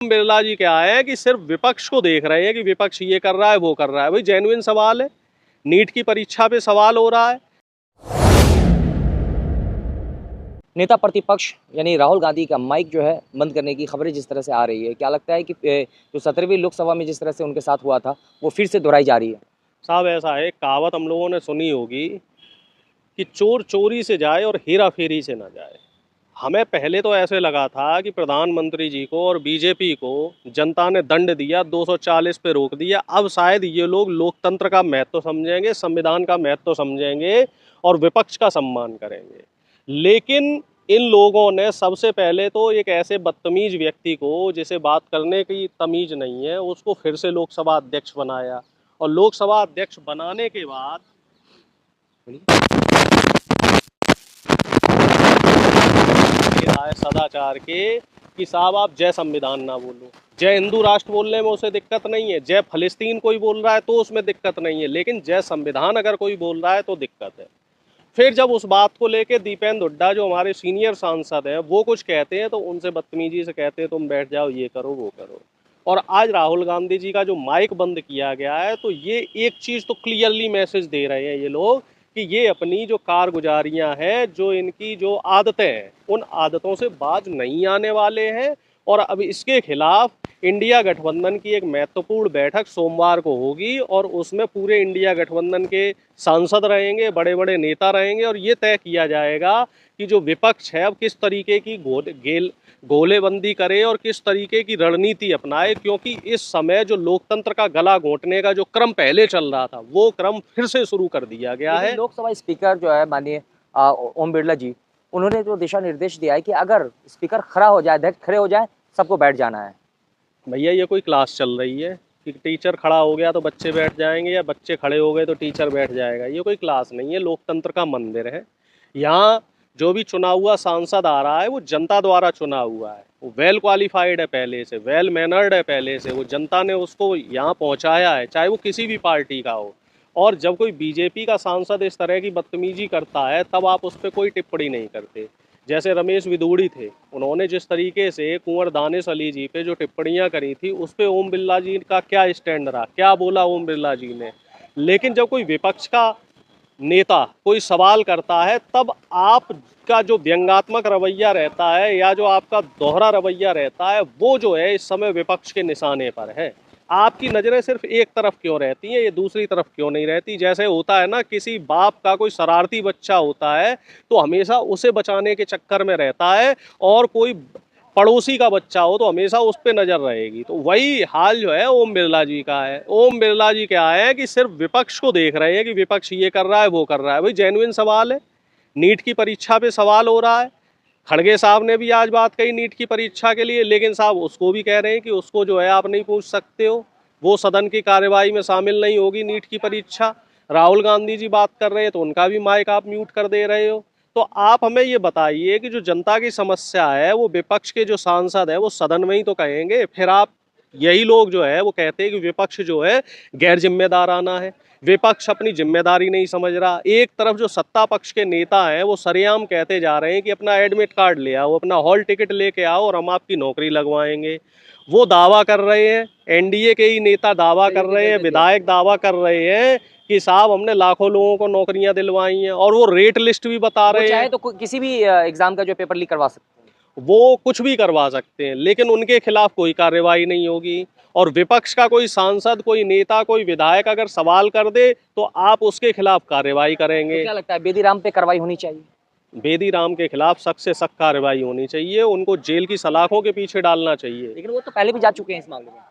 बिरला जी क्या है कि सिर्फ विपक्ष को देख रहे हैं कि विपक्ष ये कर रहा है वो कर रहा है। भाई जेन्युइन सवाल है, नीट की परीक्षा पे सवाल हो रहा है। नेता प्रतिपक्ष यानी राहुल गांधी का माइक जो है बंद करने की खबरें जिस तरह से आ रही है, क्या लगता है कि जो 17वीं लोकसभा में जिस तरह से उनके साथ हुआ था वो फिर से दोहराई जा रही है? साहब ऐसा है, कहावत हम लोगों ने सुनी होगी कि चोर चोरी से जाए और हेरा फेरी से ना जाए। हमें पहले तो ऐसे लगा था कि प्रधानमंत्री जी को और बीजेपी को जनता ने दंड दिया, 240 पे रोक दिया। अब शायद ये लोग लोकतंत्र का महत्व समझेंगे, संविधान का महत्व समझेंगे और विपक्ष का सम्मान करेंगे। लेकिन इन लोगों ने सबसे पहले तो एक ऐसे बदतमीज व्यक्ति को, जिसे बात करने की तमीज नहीं है, उसको फिर से लोकसभा अध्यक्ष बनाया। और लोकसभा अध्यक्ष बनाने के बाद सदाचार के कि साहब आप जय संविधान ना बोलो, जय हिंदू राष्ट्र बोलने में उसे दिक्कत नहीं है, जय फलस्तीन कोई बोल रहा है तो उसमें दिक्कत नहीं है, लेकिन जय संविधान अगर कोई बोल रहा है तो दिक्कत है। फिर जब उस बात को लेके दीपेंद्र हुड्डा जो हमारे सीनियर सांसद हैं वो कुछ कहते हैं तो उनसे बदतमीजी से कहते हैं तुम बैठ जाओ, ये करो वो करो। और आज राहुल गांधी जी का जो माइक बंद किया गया है, तो ये एक चीज़ तो क्लियरली मैसेज दे रहे हैं ये लोग कि ये अपनी जो कारगुजारियां हैं, जो इनकी जो आदतें हैं, उन आदतों से बाज नहीं आने वाले हैं। और अब इसके खिलाफ इंडिया गठबंधन की एक महत्वपूर्ण बैठक सोमवार को होगी और उसमें पूरे इंडिया गठबंधन के सांसद रहेंगे, बड़े बड़े नेता रहेंगे और ये तय किया जाएगा कि जो विपक्ष है अब किस तरीके की गोलेबंदी करे और किस तरीके की रणनीति अपनाए। क्योंकि इस समय जो लोकतंत्र का गला घोंटने का जो क्रम पहले चल रहा था वो क्रम फिर से शुरू कर दिया गया है। लोकसभा स्पीकर जो है माननीय ओम बिरला जी, उन्होंने जो दिशा निर्देश दिया है कि अगर स्पीकर खड़ा हो जाए, अध्यक्ष खड़े हो जाए, सबको बैठ जाना है। भैया ये कोई क्लास चल रही है कि टीचर खड़ा हो गया तो बच्चे बैठ जाएंगे या बच्चे खड़े हो गए तो टीचर बैठ जाएगा? ये कोई क्लास नहीं है, लोकतंत्र का मंदिर है। यहाँ जो भी चुना हुआ सांसद आ रहा है वो जनता द्वारा चुना हुआ है, वो वेल क्वालिफाइड है पहले से, वेल मैनर्ड है पहले से, वो जनता ने उसको यहाँ पहुँचाया है, चाहे वो किसी भी पार्टी का हो। और जब कोई बीजेपी का सांसद इस तरह की बदतमीजी करता है तब आप उस पर कोई टिप्पणी नहीं करते। जैसे रमेश विदुड़ी थे, उन्होंने जिस तरीके से कुंवर दानिश अली जी पे जो टिप्पणियां करी थी उस पे ओम बिरला जी का क्या स्टैंड रहा, क्या बोला ओम बिरला जी ने। लेकिन जब कोई विपक्ष का नेता कोई सवाल करता है तब आपका जो व्यंग्यात्मक रवैया रहता है या जो आपका दोहरा रवैया रहता है वो जो है इस समय विपक्ष के निशाने पर है। आपकी नज़रें सिर्फ एक तरफ क्यों रहती हैं, ये दूसरी तरफ क्यों नहीं रहती? जैसे होता है ना, किसी बाप का कोई शरारती बच्चा होता है तो हमेशा उसे बचाने के चक्कर में रहता है, और कोई पड़ोसी का बच्चा हो तो हमेशा उस पर नज़र रहेगी। तो वही हाल जो है ओम बिरला जी का है। ओम बिरला जी क्या है कि सिर्फ विपक्ष को देख रहे हैं कि विपक्ष ये कर रहा है वो कर रहा है। भाई जेन्युइन सवाल है, नीट की परीक्षा पे सवाल हो रहा है। खड़गे साहब ने भी आज बात कही नीट की परीक्षा के लिए, लेकिन साहब उसको भी कह रहे हैं कि उसको जो है आप नहीं पूछ सकते हो, वो सदन की कार्यवाही में शामिल नहीं होगी नीट की परीक्षा। राहुल गांधी जी बात कर रहे हैं तो उनका भी माइक आप म्यूट कर दे रहे हो। तो आप हमें ये बताइए कि जो जनता की समस्या है वो विपक्ष के जो सांसद है वो सदन में ही तो कहेंगे, फिर आप यही लोग जो है वो कहते हैं कि विपक्ष जो है गैर जिम्मेदाराना है, विपक्ष अपनी जिम्मेदारी नहीं समझ रहा। एक तरफ जो सत्ता पक्ष के नेता हैं वो सरेआम कहते जा रहे हैं कि अपना एडमिट कार्ड ले आओ, अपना हॉल टिकट लेके आओ और हम आपकी नौकरी लगवाएंगे। वो दावा कर रहे हैं, एनडीए के ही नेता दावा कर रहे हैं, विधायक दावा कर रहे हैं कि साहब हमने लाखों लोगों को नौकरियां दिलवाई हैं, और वो रेट लिस्ट भी बता रहे हैं। चाहे तो किसी भी एग्जाम का जो पेपर लीक करवा सकते हैं, वो कुछ भी करवा सकते हैं, लेकिन उनके खिलाफ कोई कार्रवाई नहीं होगी। और विपक्ष का कोई सांसद, कोई नेता, कोई विधायक अगर सवाल कर दे तो आप उसके खिलाफ कार्रवाई करेंगे। तो क्या लगता है बेदीराम पे कार्रवाई होनी चाहिए? बेदीराम के खिलाफ सख्त से सख्त कार्रवाई होनी चाहिए, उनको जेल की सलाखों के पीछे डालना चाहिए। लेकिन वो तो पहले भी जा चुके हैं इस मामले में।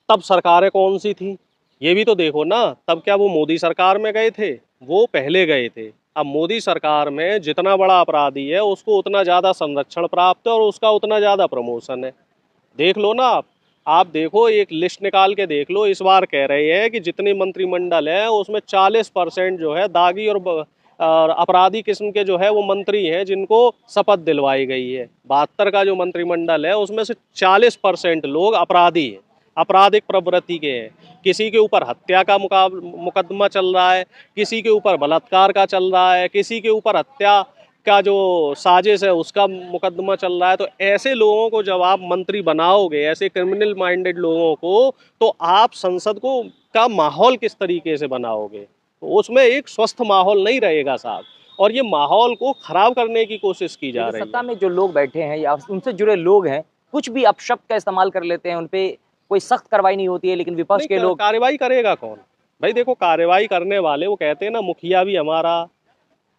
तब सरकारें कौन सी थी ये भी तो देखो ना। तब क्या वो मोदी सरकार में गए थे? वो पहले गए थे। अब मोदी सरकार में जितना बड़ा अपराधी है उसको उतना ज़्यादा संरक्षण प्राप्त है और उसका उतना ज़्यादा प्रमोशन है। देख लो ना आप देखो, एक लिस्ट निकाल के देख लो। इस बार कह रहे हैं कि जितने मंत्रिमंडल है उसमें 40% जो है दागी और अपराधी किस्म के जो है वो मंत्री हैं जिनको शपथ दिलवाई गई है। 72 का जो मंत्रिमंडल है उसमें से 40% लोग अपराधी हैं, आपराधिक प्रवृत्ति के हैं। किसी के ऊपर हत्या का मुकदमा चल रहा है, किसी के ऊपर बलात्कार का चल रहा है, किसी के ऊपर हत्या का जो साजिश है उसका मुकदमा चल रहा है। तो ऐसे लोगों को जब आप मंत्री बनाओगे, ऐसे क्रिमिनल माइंडेड लोगों को, तो आप संसद को का माहौल किस तरीके से बनाओगे? तो उसमें एक स्वस्थ माहौल नहीं रहेगा साहब, और ये माहौल को खराब करने की कोशिश की जा लेकिन रही सत्ता है। में जो लोग बैठे हैं या उनसे जुड़े लोग हैं, कुछ भी अपशब्द का इस्तेमाल कर लेते हैं, उनपे कोई सख्त कार्रवाई नहीं होती है, लेकिन विपक्ष के नहीं, लोग कार्रवाई करेगा कौन? भाई देखो, कार्रवाई करने वाले वो कहते हैं ना, मुखिया भी हमारा,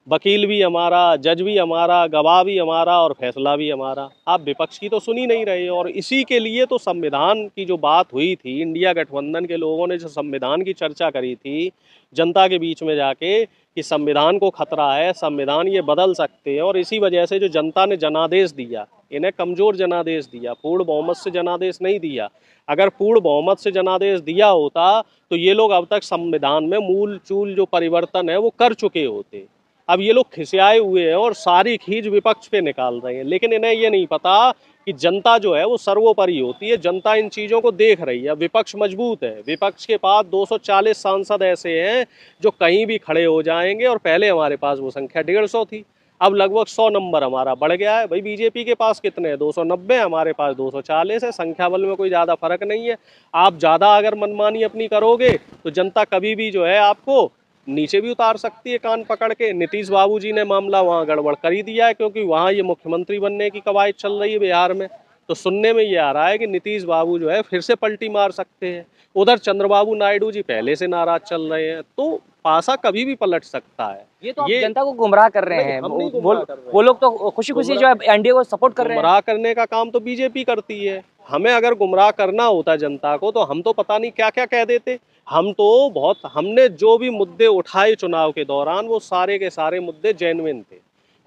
वकील भी हमारा, जज भी हमारा, गवाह भी हमारा और फैसला भी हमारा। आप विपक्ष की तो सुन ही नहीं रहे हो। और इसी के लिए तो संविधान की जो बात हुई थी, इंडिया गठबंधन के लोगों ने जो संविधान की चर्चा करी थी जनता के बीच में जाके, कि संविधान को खतरा है, संविधान ये बदल सकते हैं, और इसी वजह से जो जनता ने जनादेश दिया, इन्हें कमजोर जनादेश दिया, पूर्ण बहुमत से जनादेश नहीं दिया। अगर पूर्ण बहुमत से जनादेश दिया होता तो ये लोग अब तक संविधान में मूल चूल जो परिवर्तन है वो कर चुके होते। अब ये लोग खिसियाए हुए हैं और सारी खींच विपक्ष पे निकाल रहे हैं, लेकिन इन्हें ये नहीं पता कि जनता जो है वो सर्वोपरि होती है। जनता इन चीज़ों को देख रही है। विपक्ष मजबूत है, विपक्ष के पास 240 सांसद ऐसे हैं जो कहीं भी खड़े हो जाएंगे, और पहले हमारे पास वो संख्या 150 थी, अब लगभग 100 नंबर हमारा बढ़ गया है। भाई बीजेपी के पास कितने हैं? 290, हमारे पास 240 है। संख्या बल में कोई ज़्यादा फर्क नहीं है। आप ज़्यादा अगर मनमानी अपनी करोगे तो जनता कभी भी जो है आपको नीचे भी उतार सकती है कान पकड़ के। नीतीश बाबू जी ने मामला वहाँ गड़बड़ कर ही दिया है, क्योंकि वहाँ ये मुख्यमंत्री बनने की कवायद चल रही है बिहार में। तो सुनने में ये आ रहा है कि नीतीश बाबू जो है फिर से पलटी मार सकते हैं। उधर चंद्रबाबू नायडू जी पहले से नाराज चल रहे हैं, तो पासा कभी भी पलट सकता है। ये तो आप जनता को गुमराह कर रहे हैं। हम नहीं गुमराह कर रहे हैं। वो लोग तो खुशी-खुशी जो है एनडीए को सपोर्ट कर रहे हैं। गुमराह करने का काम तो बीजेपी करती है। हमें अगर गुमराह करना होता जनता को, तो हम तो पता नहीं क्या क्या कह देते। हम तो हमने जो भी मुद्दे उठाए चुनाव के दौरान, वो सारे के सारे मुद्दे जेन्युइन थे।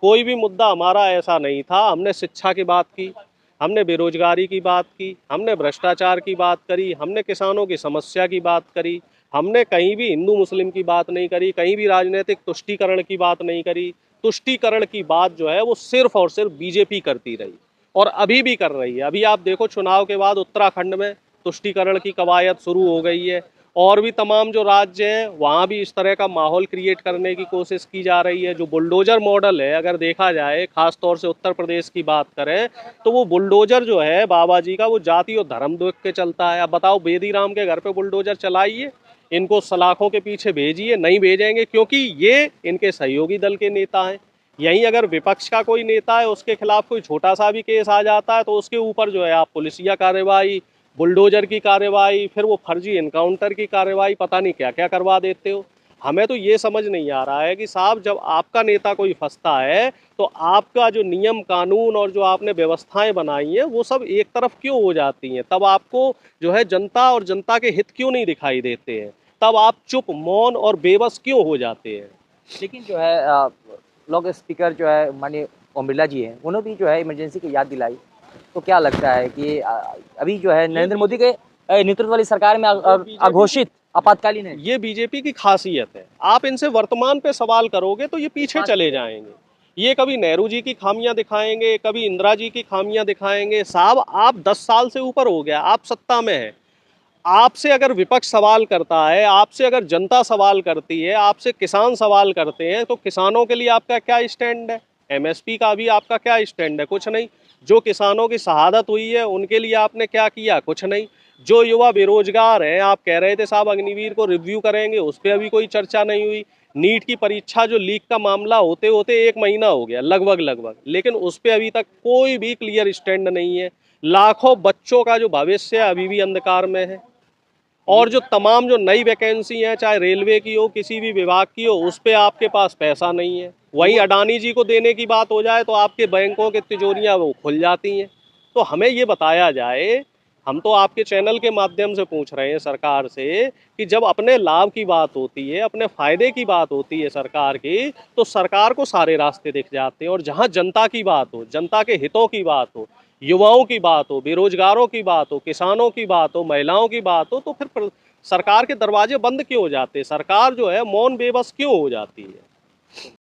कोई भी मुद्दा हमारा ऐसा नहीं था। हमने शिक्षा की बात की, हमने बेरोजगारी की बात की, हमने भ्रष्टाचार की बात करी, हमने किसानों की समस्या की बात करी, हमने कहीं भी हिंदू मुस्लिम की बात नहीं करी, कहीं भी राजनीतिक तुष्टीकरण की बात नहीं करी। तुष्टीकरण की बात जो है वो सिर्फ और सिर्फ बीजेपी करती रही, और अभी भी कर रही है। अभी आप देखो, चुनाव के बाद उत्तराखंड में तुष्टीकरण की कवायद शुरू हो गई है, और भी तमाम जो राज्य हैं वहाँ भी इस तरह का माहौल क्रिएट करने की कोशिश की जा रही है। जो बुलडोजर मॉडल है, अगर देखा जाए, खास तौर से उत्तर प्रदेश की बात करें, तो वो बुलडोजर जो है बाबा जी का, वो जाति और धर्म देख के चलता है। अब बताओ, बेदी राम के घर पे बुलडोजर चलाइए, इनको सलाखों के पीछे भेजिए, नहीं भेजेंगे, क्योंकि ये इनके सहयोगी दल के नेता हैं। यहीं अगर विपक्ष का कोई नेता है, उसके खिलाफ कोई छोटा सा भी केस आ जाता है, तो उसके ऊपर जो है आप पुलिसिया कार्रवाई, बुलडोजर की कार्रवाई, फिर वो फर्जी इनकाउंटर की कार्रवाई, पता नहीं क्या क्या करवा देते हो। हमें तो ये समझ नहीं आ रहा है कि साहब, जब आपका नेता कोई फंसता है, तो आपका जो नियम कानून और जो आपने व्यवस्थाएं बनाई हैं, वो सब एक तरफ क्यों हो जाती हैं? तब आपको जो है जनता और जनता के हित क्यों नहीं दिखाई देते हैं? तब आप चुप, मौन और बेबस क्यों हो जाते हैं? लेकिन जो है लोक स्पीकर जो है माननीय ओम बिरला जी हैं, उन्होंने भी जो है इमरजेंसी की याद दिलाई। तो क्या लगता है कि अभी जो है नरेंद्र मोदी के नेतृत्व वाली सरकार में अघोषित आपातकालीन है? ये बीजेपी की खासियत है। आप इनसे वर्तमान पे सवाल करोगे तो ये पीछे चले जाएंगे। ये कभी नेहरू जी की खामियां दिखाएंगे, कभी इंदिरा जी की खामियां दिखाएंगे। साहब, आप 10 साल से ऊपर हो गया, आप सत्ता में हैं। आपसे अगर विपक्ष सवाल करता है, आपसे अगर जनता सवाल करती है, आपसे किसान सवाल करते हैं, तो किसानों के लिए आपका क्या स्टैंड है? एमएसपी का भी आपका क्या स्टैंड है? कुछ नहीं। जो किसानों की शहादत हुई है, उनके लिए आपने क्या किया? कुछ नहीं। जो युवा बेरोजगार हैं, आप कह रहे थे साहब अग्निवीर को रिव्यू करेंगे, उस पर अभी कोई चर्चा नहीं हुई। नीट की परीक्षा जो लीक का मामला होते होते 1 महीना हो गया लगभग, लेकिन उस पर अभी तक कोई भी क्लियर स्टैंड नहीं है। लाखों बच्चों का जो भविष्य है अभी भी अंधकार में है। और जो तमाम जो नई वैकेंसी है, चाहे रेलवे की हो, किसी भी विभाग की हो, उस पर आपके पास पैसा नहीं है। वहीं अडानी जी को देने की बात हो जाए तो आपके बैंकों की तिजोरियां वो खुल जाती हैं। तो हमें ये बताया जाए, हम तो आपके चैनल के माध्यम से पूछ रहे हैं सरकार से, कि जब अपने लाभ की बात होती है, अपने फायदे की बात होती है सरकार की, तो सरकार को सारे रास्ते दिख जाते हैं। और जहां जनता की बात हो, जनता के हितों की बात हो, युवाओं की बात हो, बेरोजगारों की बात हो, किसानों की बात हो, महिलाओं की बात हो, तो फिर सरकार के दरवाजे बंद क्यों हो जाते? सरकार जो है मौन बेबस क्यों हो जाती है?